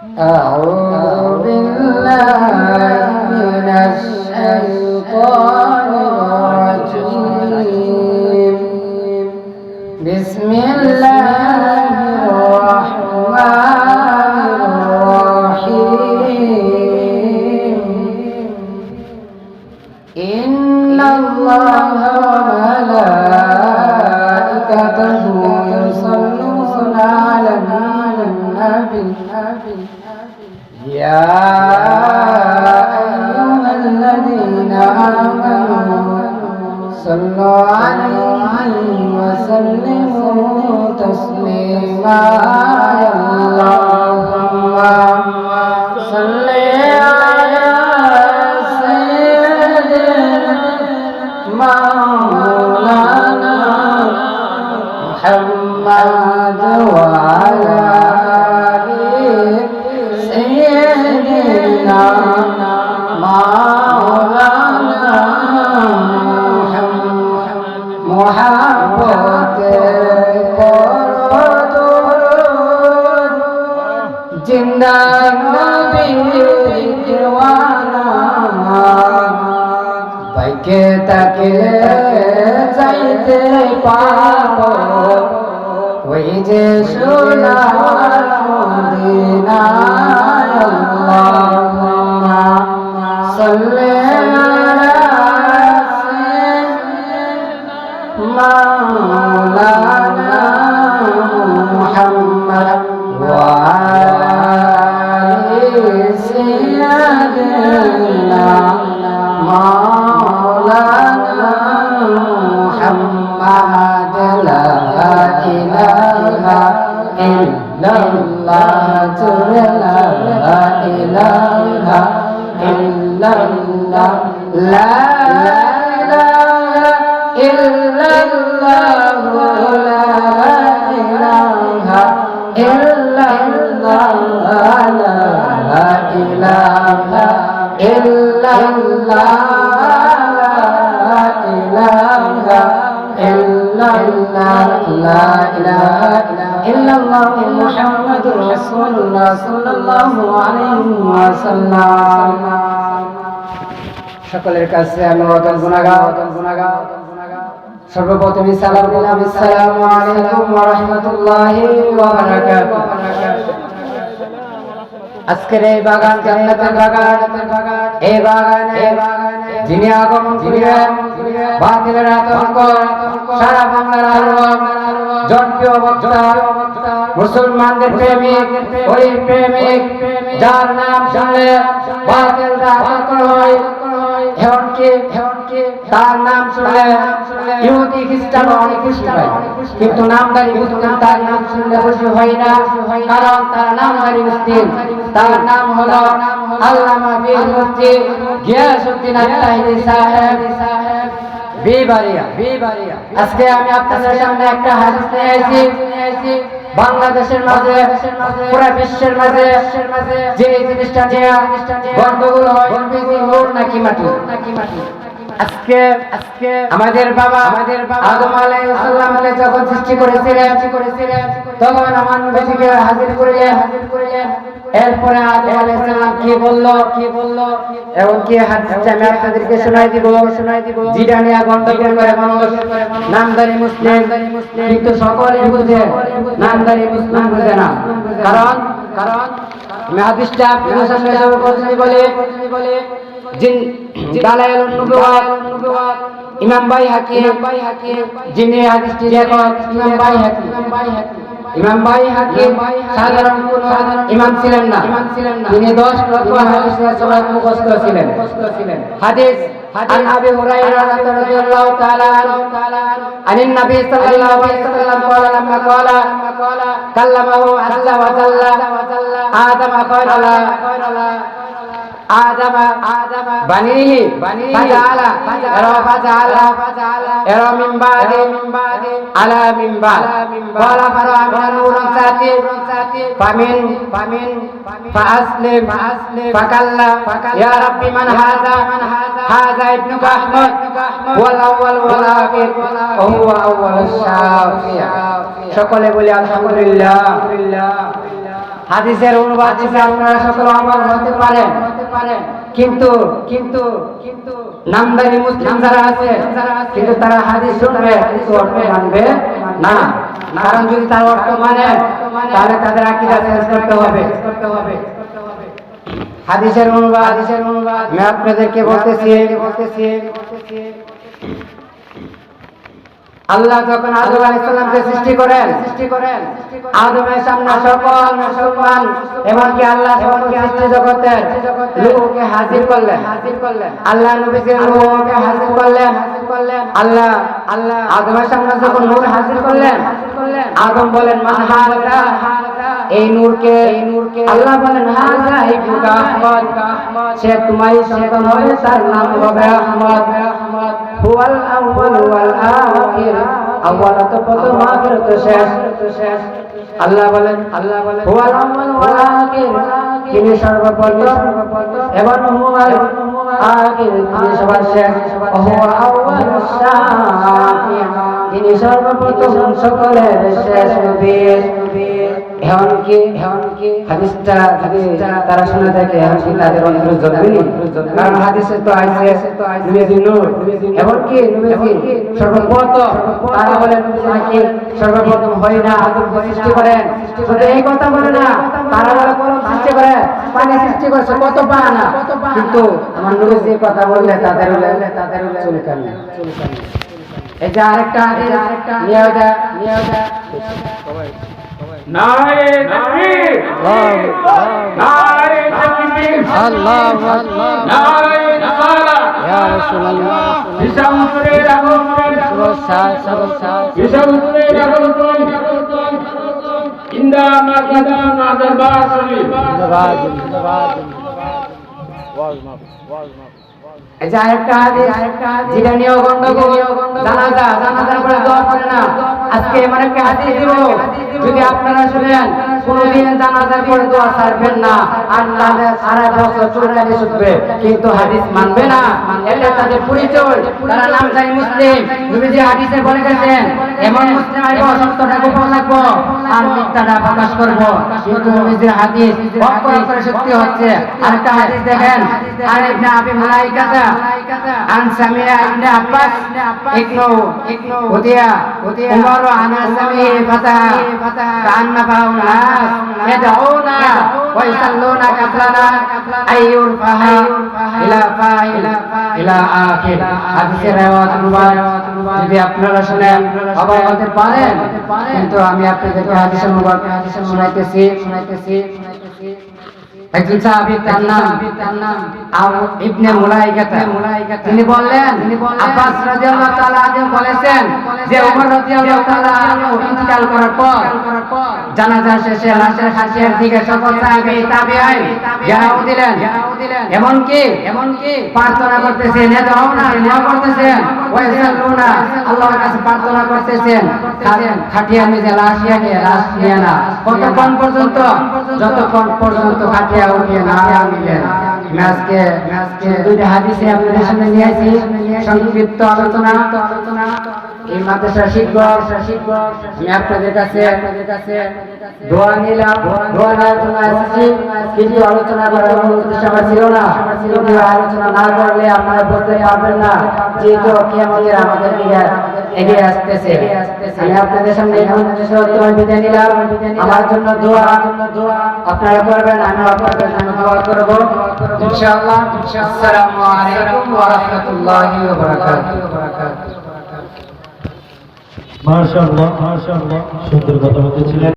أعوذ بالله من الشيطان الرجيم بسم الله الرحمن الرحيم إن الله وملائكته يصلون على النبي يا أيها الذين آمنوا صلوا عليه وسلموا تسليما اللهم صل على سيدنا مولانا محمد وعلى जिंदा नबी दीवाना बैके तकले जाइते पाबो ওই যে সোনার মদিনা আল্লাহুম্মা সাল্লি আলা সাইয়্যিদিনা মাওলানা মুহাম্মদ ওয়া আলি সাইয়্যিদিনা মাওলানা মুহাম্মদ লা ইলাহা ইল্লাল্লাহ লা ইলাহা ইল্লাল্লাহ লা ইলাহা ইল্লাল্লাহ লা ইলাহা ইল্লাল্লাহ লা ইলাহা ইল্লাল্লাহ লা ইলাহা ইল্লাল্লাহ লা ইলাহা ইল্লাল্লাহ মুহাম্মাদুর রাসূলুল্লাহ সাল্লাল্লাহু আলাইহি ওয়াসাল্লাম। সকলের কাছে আমি ওয়াদন গুনাহগার সর্বপ্রথম সালাম দিলাম আসসালামু আলাইকুম ওয়া রাহমাতুল্লাহি ওয়া বারাকাতুহু। আজকের এই বাগান জান্নাতের বাগান, এই বাগানে যিনি আগমন করিলেন বাতিলের আতঙ্ক সারা বাংলার আলোড়ন, জনপ্রিয় বক্তা মুসলমানদের প্রেমিক ওই প্রেমিক যার নাম শুনলে বাতিল আতঙ্ক হয়, এমনকি তার নাম শুনলে ইহুদি খ্রিস্টান অনেক খুশি হয়, কিন্তু নামদারি মুসলিম তার নাম শুনলে খুশি হয় না, কারণ তার নামদারি মুসলিম। তার নাম হলো আল্লামা বীর মুফতি গিয়াসউদ্দিন আত-তাহিরি সাহেব বিবারিয়া। আজকে আমি আপনাদের সামনে একটা হাদিস নিয়ে এসেছি। বাংলাদেশের মাঝে পুরো বিশ্বের মাঝে যে জিনিসটা নিয়ে গন্ডগোল হয়, নূর নাকি মাটি। আজকে আমাদের বাবা আদম আলাইহিস সালামকে যখন সৃষ্টি করেছিলেন তখন আমার নবীকে হাজির করলেন। এরপরে আদম আলাইহিস সালাম কি বলল এবং কি হাদিসটা আমি আপনাদেরকে শোনাই দিব। যেটা নিয়ে গন্ডগোল করে মানুষ নামদারি মুসলিম, কিন্তু সকলে বুঝে নামদারি মুসলিম বুঝে না। কারণ আমি হাদিসটা আপনাদের সামনে সর্বপ্রথমে বলে দালাইলুন নুবুওয়াত ইমাম বাইহাকি, যিনি হাদিসটি লেখক ইমাম বাইহাকি সাধারণ কোন ইমাম ছিলেন না, তিনি 10 লক্ষ হাদিসের সনদ মুখস্থ ছিলেন। হাদিস عن أبي هريرة رضي الله تعالى عنه عن النبي صلى الله عليه وسلم قال لما قال كلمه عز وجل آدم قال آدم بنيه فجعل من بعد على من بعد قال فرأى من نور ساتي فمن فأسلم فكلا يا ربي من هذا ابنك أحمد والأول والآخر وهو أول الشافع সকলে বলি আলহামদুলিল্লাহ। হাদিসের অনুবাদ থেকে আপনারা সকলে অবাক হতে পারেন, কিন্তু কিন্তু কিন্তু নামদারি মুসলিম যারা আছে কিন্তু তারা হাদিস শুনবে কিন্তু অর্থ মানবে না। কারণ যদি তার অর্থ মানে তাহলে তাদের আকীদা চেঞ্জ করতে হবে। হাদিসের অনুবাদ আমি আপনাদেরকে বলতেছি আল্লাহ যখন আদম আলাইহিস সালামকে সৃষ্টি করেন আদমের সামনে সকল মুসলমান এমনকি আল্লাহ সকল সৃষ্টি জগতের লোককে হাজির করলেন। আল্লাহ নবীকে লোককে হাজির করলেন। আল্লাহ আদমের সামনে যখন নূর হাজির করলেন আদম বলেন মান হাযা, এই নূরকে আল্লাহ বলেন হাযা ইবনুকা আহমদ, সে তোমারই সন্তান হবে, তার নাম হবে আহমদ। হুয়াল আউয়াল ওয়াল আখির, আউয়াল তো প্রথম, আখির তো শেষ। আল্লাহ বলেন হুয়াল আউয়াল ওয়াল আখির, তিনি সর্বপ্রথম এবং হুয়াল আখির, তিনি সবার শেষ। হুয়া আউয়ালুশ শাফিঈ, তিনি সর্বপ্রথম সকলের শেষ নবী। এমনকি হাদিসটা তারা শুনে থাকে এমনকি তাদের অন্তরে জন্মেনি, কারণ হাদিসে তো আছে নবী নূর, এমনকি নবী সর্বপ্রথম তারা বলেন নাকি সর্বপ্রথম হয় না আদম সৃষ্টি করেন, শুধু এই কথা বলে না, তারা বলে কলম সৃষ্টি করে, পানি সৃষ্টি করেছে, কত বাহানা, কিন্তু আমার নবী যে কথা বললে তাদের চলে কানে। এই যে আরেকটা হাদিস নিয়ে যায় নারে তাকবীর, নারে তাকবীর, আল্লাহু আকবার, নারে রিসালাত, ইয়া রাসূলুল্লাহ, বিশামুরের আগমন, বিশামুরের আগমন, ইন্দা মাকাদা দরবার শরীফ, এই যে আরেকটা হাদিস যেটা নিয়ে গন্ডগোল, জানাজার পরে দোয়া করে না। আজকে এমন একটা হাদিস দিব, যদি আপনারা শুনেন কোনদিন জানাজার পরে দোয়া ছাড়বেন না, আর তাদের সারা বছর চুলকানি শুকবে কিন্তু হাদিস মানবে না, এটা তাদের পরিচয়। তারা নামধারী মুসলিম, নবীজি হাদিসে বলে গেছেন এমন মুসলিম আইব সত্যটা গোপন রাখবো আর মিথ্যাটা প্রকাশ করবো, কিন্তু নবীজির হাদিস অক্ষরে সত্যি হচ্ছে। আরেকটা হাদিস দেখেন, আর ইবনে আবি মুলাইকাতা আন সামিয়া ইবনে আব্বাস ইবনু উদিয়া উমর আনা সামি ফাতা কান্না ফাউনা ইয়াদউনা ওয়া ইসাল্লুনা কাবলানা আইয়ুর ফাহা ইলা আখির। হাদিসের রিওয়ায়াত মুবারক যদি আপনারা শুনেন অবাক হতে পারেন, কিন্তু আমি আপনাদেরকে হাদিসের মুবারক শোনাইতেছি। একজন সাহাবী তার নাম ইবনে মুলাইকাতা, তিনি বললেন আব্বাস রাদিয়াল্লাহু তাআলা আনহু বলেছেন যে ওমর রাদিয়াল্লাহু তাআলা আনহু ইন্তেকাল করার পর জানাজা শেষে লাশের হাসিয়ার দিকে সকল সাহাবী তাবিঈন ঘেরাও দিলেন, এমনকি প্রার্থনা করতেছেন, দোয়া করতেছেন, ওয়াসাল্লুনা আল্লাহর কাছে প্রার্থনা করতেছেন, খাটিয়ার নিচে লাশ নিয়ে না, কতক্ষণ পর্যন্ত? যতক্ষণ পর্যন্ত খাটিয়া উঠিয়ে না নিলেন। আজকে দুইটা হাদিসে আপনাদের সামনে নিয়ে আসি সংক্ষিপ্ত আলোচনা। এই মাদ্রাসার শিক্ষক আমি আপনাদের কাছে দোয়া নিলাম, দোয়া নেওয়ার জন্য এসেছি, কিন্তু আলোচনা করার উদ্দেশ্য আমার ছিল না। কিন্তু আলোচনা না করলে আপনারা বুঝতে পারবেন না যেহেতু কিয়ামতের আমাদের দিকে এগিয়ে আসতেছে। আমি আপনাদের সামনে বিদায় নিলাম, আমার জন্য দোয়া আপনারা করবেন, আমি আপনাদের জন্য দোয়া করব ইনশাআল্লাহ। আসসালামু আলাইকুম ওয়া রাহমাতুল্লাহি ওয়া বারাকাতুহু। মাশাআল্লাহ, সুন্দর কথা বলছিলেন।